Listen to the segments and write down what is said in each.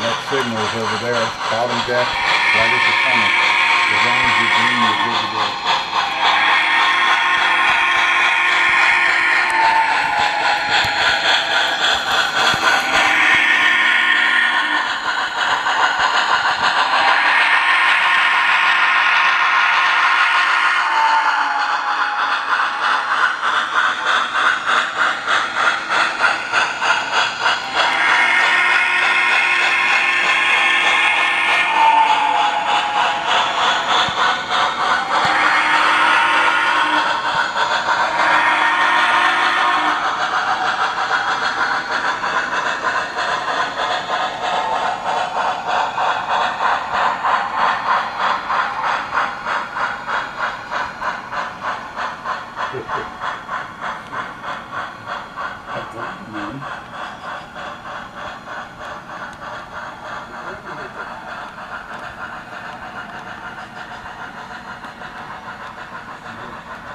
that signal is over there, bottom deck, right at the tunnel. As long as you're green, you're good to go.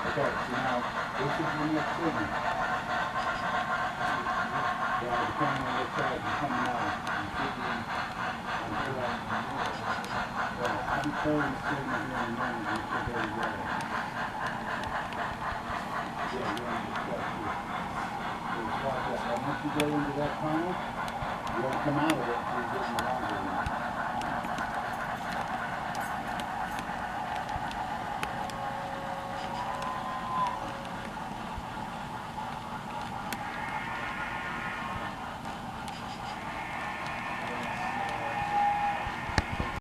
Okay, so now this is your next signal. Yeah, depending on which side you're coming out, you should be until that. Well, I'll be pulling the signal here in a minute, and you should be able to get it. Yeah, you're on the step here. So just watch that. Now, once you go into that tunnel, you don't come out of it until you get in the longer one.